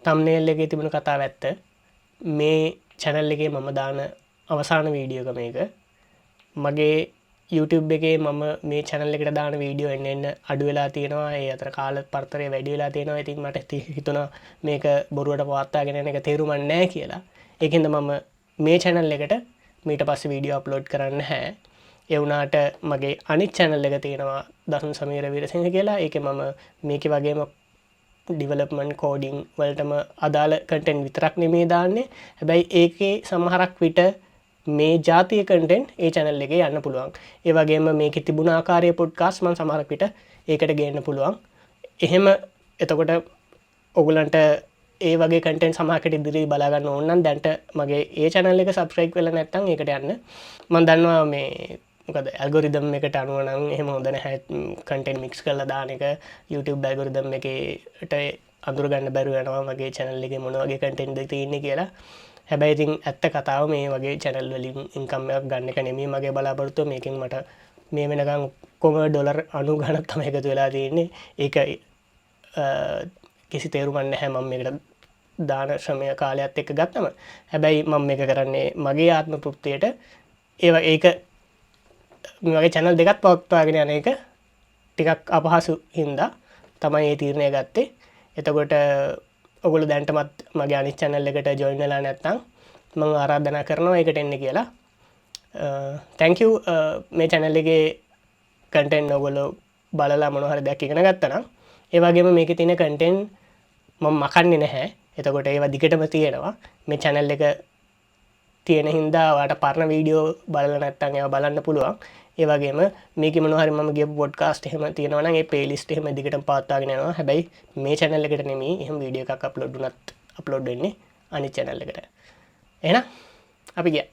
thumbnail එකේ තිබුණු කතාව ඇත්ත. මේ channel එකේ මම දාන අවසාන වීඩියෝ එක මේක. මගේ YouTube එකේ මම මේ channel එකට දාන වීඩියෝ එන්න අඩු වෙලා තියෙනවා. ඒ අතර කාල පරතරය වැඩි වෙලා තියෙනවා. ඉතින් මට හිතුණා මේක බොරුවට පවත්වාගෙන යන එක තේරුම් නැහැ කියලා. ඒකෙන්ද මම මේ channel එකට ඊට පස්සේ වීඩියෝ අප්ලෝඩ් කරන්නේ නැහැ. ඒ වුණාට මගේ අනිත් channel එක තියෙනවා දසුන් සමීර වීරසිංහ කියලා. ඒකේ මම මේකේ වගේම development coding වලටම අදාළ content විතරක් නෙමෙයි දාන්නේ. හැබැයි ඒකේ සමහරක් විට මේ ජාතිය content ඒ channel එකේ යන්න පුළුවන්. ඒ වගේම මේකේ තිබුණ ආකාරයේ podcast මම සමහරක් විට ඒකට ගේන්න පුළුවන්. එහෙම එතකොට ඔයගලන්ට ඒ වගේ content සමහරකට ඉදිරියේ බලා ගන්න ඕන නම් දැන්ට මගේ ඒ channel එක subscribe වෙලා නැත්නම් ඒකට යන්න. මම දන්නවා මේ මොකද ඇල්ගොරිතම් එකට අනුව නම් එහෙම හොඳ නැහැ content mix කරලා දාන එක YouTube ඇල්ගොරිතම් එකේට අඳුර ගන්න බැරුව යනවා මගේ channel එකේ මොන වගේ content ද තියෙන්නේ කියලා. හැබැයි ඉතින් ඇත්ත කතාව මේ වගේ channel වලින් income එකක් ගන්න එක නෙමෙයි මගේ බලාපොරොත්තුව. මේකෙන් මට මේ වෙනකන් කොම ඩොලර් 90 ගණක් තමයි එකතු වෙලා තියෙන්නේ. ඒක කිසි තේරුමක් නැහැ මම මේකට දාන ශ්‍රමය කාලයත් එක්ක ගත්තම. හැබැයි මම මේක කරන්නේ මගේ ආත්ම තෘප්තියට. ඒක මගේ channel දෙකක් පවත්වාගෙන යන එක ටිකක් අපහසු හින්දා තමයි මේ තීරණය ගත්තේ. එතකොට ඔයගොල්ලෝ දැන්ටමත් මගේ අනිත් channel එකට join වෙලා නැත්නම් මම ආරාධනා කරනවා ඒකට එන්න කියලා. thank you මේ channel එකේ content ඔයගොල්ලෝ බලලා මොනවා හරි දෙයක් ඉගෙන ගත්තා නම් ඒ වගේම මේකේ තියෙන content මම මකන්නේ නැහැ. එතකොට ඒවා දිගටම තියෙනවා. මේ channel එක තියෙන හින්දා ඔයාලට පරණ වීඩියෝ බලලා නැත්නම් ඒවා බලන්න පුළුවන්. ඒ වගේම මේකේ මොනවා හරි මම ගියපු පොඩ්කාස්ට් එහෙම තියෙනවා නම් ඒ ප්ලේලිස්ට් එහෙම දිගටම පවත්වාගෙන යනවා. හැබැයි මේ channel එකට නෙමෙයි එහෙම වීඩියෝ එකක් අප්ලෝඩ් වෙන්නේ අනිත් channel එකට. එහෙනම් අපි ගියා.